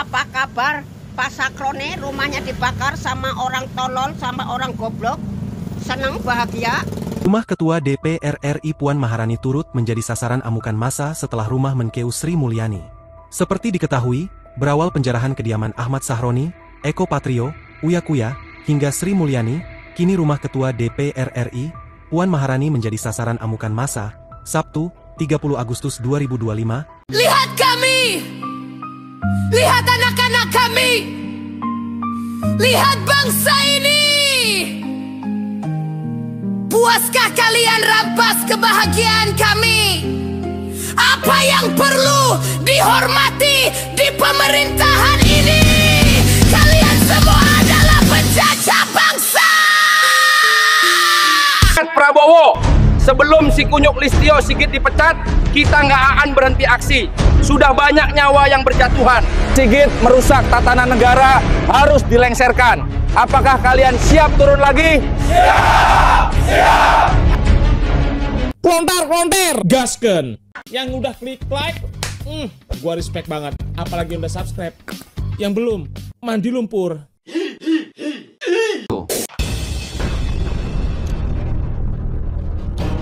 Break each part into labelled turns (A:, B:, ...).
A: Apa kabar Pak Sakrone, rumahnya dibakar sama orang tolol, sama orang goblok? Senang, bahagia?
B: Rumah Ketua DPR RI Puan Maharani turut menjadi sasaran amukan massa setelah rumah Menkeu Sri Mulyani. Seperti diketahui, berawal penjarahan kediaman Ahmad Sahroni, Eko Patrio, Uya Kuya, hingga Sri Mulyani, kini rumah Ketua DPR RI, Puan Maharani menjadi sasaran amukan massa. Sabtu, 30 Agustus 2025.
C: Lihat kami! Lihat anak-anak kami! Lihat bangsa ini! Puaskah kalian rampas kebahagiaan kami? Apa yang perlu dihormati di pemerintahan ini? Kalian semua adalah penjajah bangsa!
D: Prabowo, sebelum si Kunyuk Listio Sigit dipecat, kita nggak akan berhenti aksi. Sudah banyak nyawa yang berjatuhan. Sigit merusak tatanan negara, harus dilengserkan. Apakah kalian siap turun lagi?
E: Siap! Siap! Klontar, gasken. Yang udah klik like, gua respect banget. Apalagi udah subscribe. Yang belum, mandi lumpur.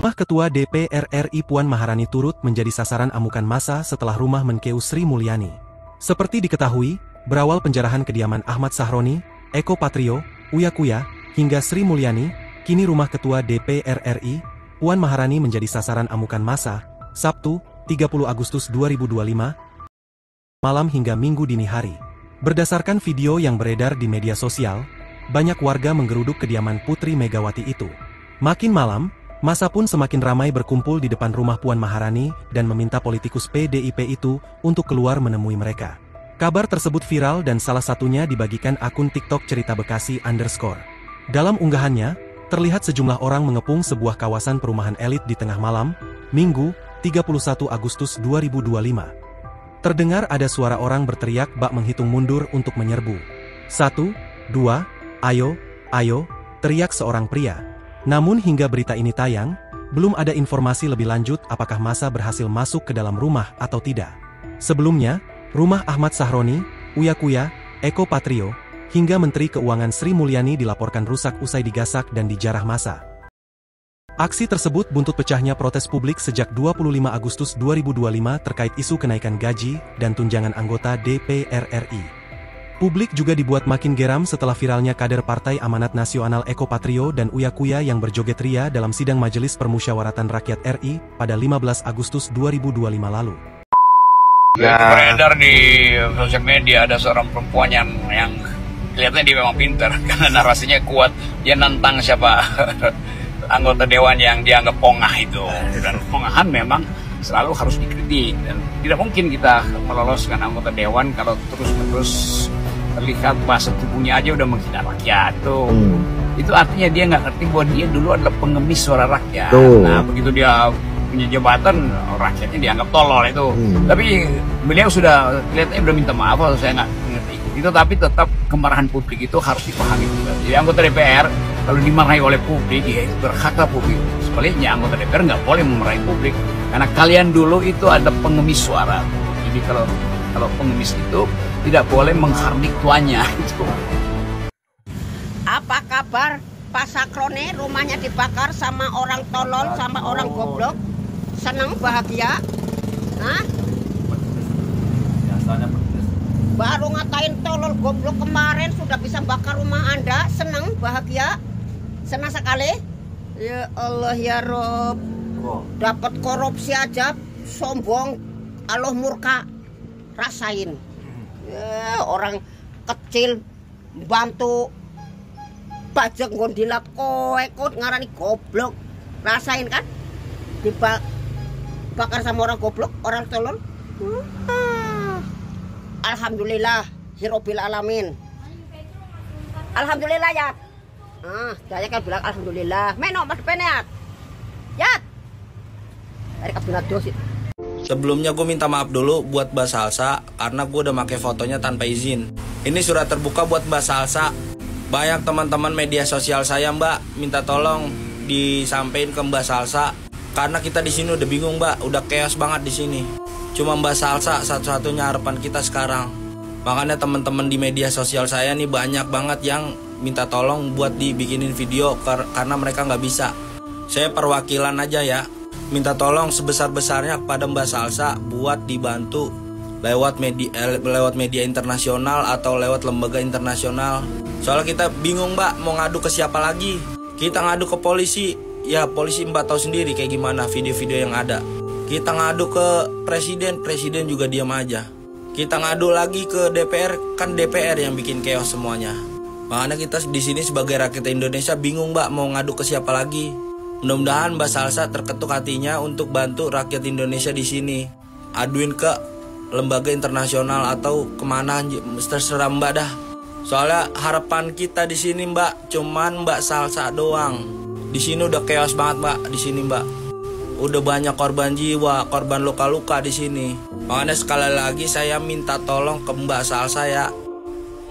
B: Rumah Ketua DPR RI Puan Maharani turut menjadi sasaran amukan massa setelah rumah Menkeu Sri Mulyani. Seperti diketahui, berawal penjarahan kediaman Ahmad Sahroni, Eko Patrio, Uya Kuya, hingga Sri Mulyani, kini rumah Ketua DPR RI, Puan Maharani menjadi sasaran amukan massa. Sabtu, 30 Agustus 2025, malam hingga Minggu dini hari. Berdasarkan video yang beredar di media sosial, banyak warga menggeruduk kediaman Putri Megawati itu. Makin malam, massa pun semakin ramai berkumpul di depan rumah Puan Maharani dan meminta politikus PDIP itu untuk keluar menemui mereka. Kabar tersebut viral dan salah satunya dibagikan akun TikTok Cerita Bekasi _ Dalam unggahannya, terlihat sejumlah orang mengepung sebuah kawasan perumahan elit di tengah malam, Minggu, 31 Agustus 2025. Terdengar ada suara orang berteriak bak menghitung mundur untuk menyerbu. 1, 2, ayo, ayo, teriak seorang pria. Namun hingga berita ini tayang, belum ada informasi lebih lanjut apakah massa berhasil masuk ke dalam rumah atau tidak. Sebelumnya, rumah Ahmad Sahroni, Uya Kuya, Eko Patrio, hingga Menteri Keuangan Sri Mulyani dilaporkan rusak usai digasak dan dijarah massa. Aksi tersebut buntut pecahnya protes publik sejak 25 Agustus 2025 terkait isu kenaikan gaji dan tunjangan anggota DPR RI. Publik juga dibuat makin geram setelah viralnya kader Partai Amanat Nasional Eko Patrio dan Uya Kuya yang berjoget ria dalam sidang Majelis Permusyawaratan Rakyat RI pada 15 Agustus 2025 lalu.
F: Beredar di sosial media ada seorang perempuan yang kelihatannya dia memang pintar karena narasinya kuat. Dia nantang siapa anggota dewan yang dianggap pongah itu. Dan pongahan memang selalu harus dikritik dan tidak mungkin kita meloloskan anggota dewan kalau terus-menerus terlihat bahasa tubuhnya aja udah menghina rakyat tuh. Itu artinya dia nggak ngerti bahwa dia dulu adalah pengemis suara rakyat. Nah begitu dia punya jabatan, rakyatnya dianggap tolol itu. Tapi beliau sudah kelihatannya udah minta maaf kalau saya nggak ngerti itu, tapi tetap kemarahan publik itu harus dipahami juga. Jadi anggota DPR kalau dimarahi oleh publik, ya itu berhaklah publik. Sebaliknya anggota DPR nggak boleh memarahi publik karena kalian dulu itu ada pengemis suara. Jadi kalau pengemis itu tidak boleh menghardik tuannya itu.
A: Apa kabar Pak Sakrone, rumahnya dibakar sama orang tolol, sama orang goblok? Senang, bahagia? Hah? Baru ngatain tolol goblok kemarin sudah bisa bakar rumah Anda. Senang, bahagia? Senang sekali? Ya Allah ya Rob. Dapat korupsi aja sombong, Allah murka. Rasain. Ya, orang kecil bantu bajeng gondilat koekot ngarani goblok. Rasain kan? Dibakar sama orang goblok, orang tolol. Alhamdulillah, hirobil alamin. Alhamdulillah ya. Saya kan bilang alhamdulillah. Meno mas peneat. Ya. Dari kabinet dosis.
G: Sebelumnya gue minta maaf dulu buat Mbak Salsa karena gue udah pakai fotonya tanpa izin. Ini surat terbuka buat Mbak Salsa. Banyak teman-teman media sosial saya Mbak minta tolong disampaikan ke Mbak Salsa karena kita di sini udah bingung Mbak, udah chaos banget di sini. Cuma Mbak Salsa satu-satunya harapan kita sekarang. Makanya teman-teman di media sosial saya nih banyak banget yang minta tolong buat dibikinin video karena mereka nggak bisa. Saya perwakilan aja ya, minta tolong sebesar-besarnya kepada Mbak Salsa buat dibantu lewat media internasional atau lewat lembaga internasional. Soalnya kita bingung Mbak mau ngadu ke siapa lagi. Kita ngadu ke polisi, ya polisi Mbak tahu sendiri kayak gimana video-video yang ada. Kita ngadu ke presiden juga diam aja. Kita ngadu lagi ke DPR, kan DPR yang bikin chaos semuanya. Makanya kita di sini sebagai rakyat Indonesia bingung Mbak mau ngadu ke siapa lagi. Mudah-mudahan Mbak Salsa terketuk hatinya untuk bantu rakyat Indonesia di sini. Aduin ke lembaga internasional atau kemana, terserah Mbak dah. Soalnya harapan kita di sini Mbak cuman Mbak Salsa doang. Di sini udah chaos banget Mbak di sini Mbak. Udah banyak korban jiwa, korban luka-luka di sini. Makanya sekali lagi saya minta tolong ke Mbak Salsa ya.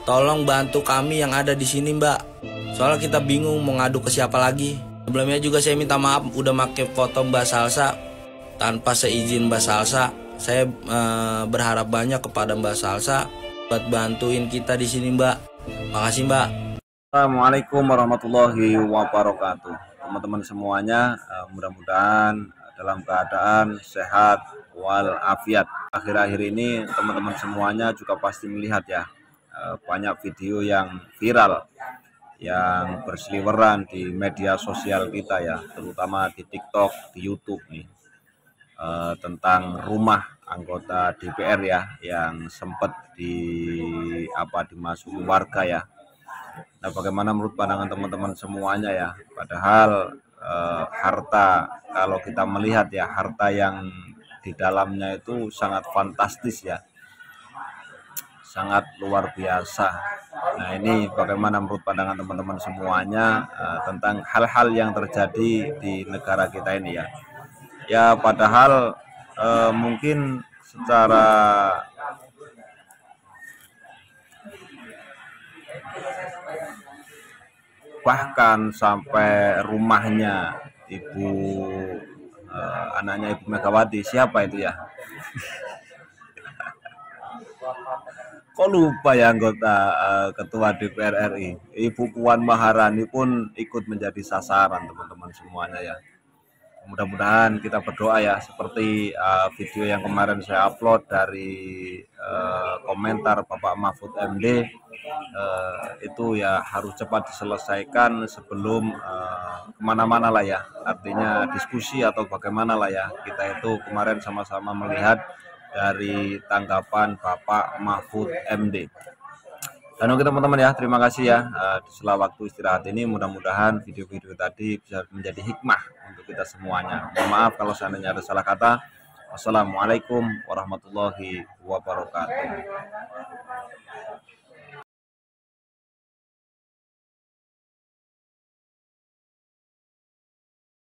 G: Tolong bantu kami yang ada di sini Mbak. Soalnya kita bingung mau ngadu ke siapa lagi. Sebelumnya juga saya minta maaf udah pakai foto Mbak Salsa tanpa seizin Mbak Salsa. Saya berharap banyak kepada Mbak Salsa buat bantuin kita di sini Mbak. Makasih Mbak.
H: Assalamualaikum warahmatullahi wabarakatuh. Teman-teman semuanya, mudah-mudahan dalam keadaan sehat walafiat. Akhir-akhir ini teman-teman semuanya juga pasti melihat ya, banyak video yang viral yang berseliweran di media sosial kita ya, terutama di TikTok, di YouTube nih, tentang rumah anggota DPR ya yang sempat dimasuki warga ya. Nah, bagaimana menurut pandangan teman-teman semuanya ya? Padahal harta, kalau kita melihat ya, harta yang di dalamnya itu sangat fantastis ya, sangat luar biasa. Nah, ini bagaimana menurut pandangan teman-teman semuanya tentang hal-hal yang terjadi di negara kita ini ya. Ya, padahal mungkin secara bahkan sampai rumahnya anaknya Ibu Megawati, siapa itu ya? Kok lupa ya anggota Ketua DPR RI, Ibu Puan Maharani pun ikut menjadi sasaran teman-teman semuanya ya. Mudah-mudahan kita berdoa ya, seperti video yang kemarin saya upload dari komentar Bapak Mahfud MD, itu ya harus cepat diselesaikan sebelum kemana-mana lah ya, artinya diskusi atau bagaimana lah ya. Kita itu kemarin sama-sama melihat dari tanggapan Bapak Mahfud MD. Dan oke teman-teman ya, terima kasih ya di sela waktu istirahat ini. Mudah-mudahan video-video tadi bisa menjadi hikmah untuk kita semuanya. Mohon maaf kalau seandainya ada salah kata. Wassalamualaikum warahmatullahi wabarakatuh.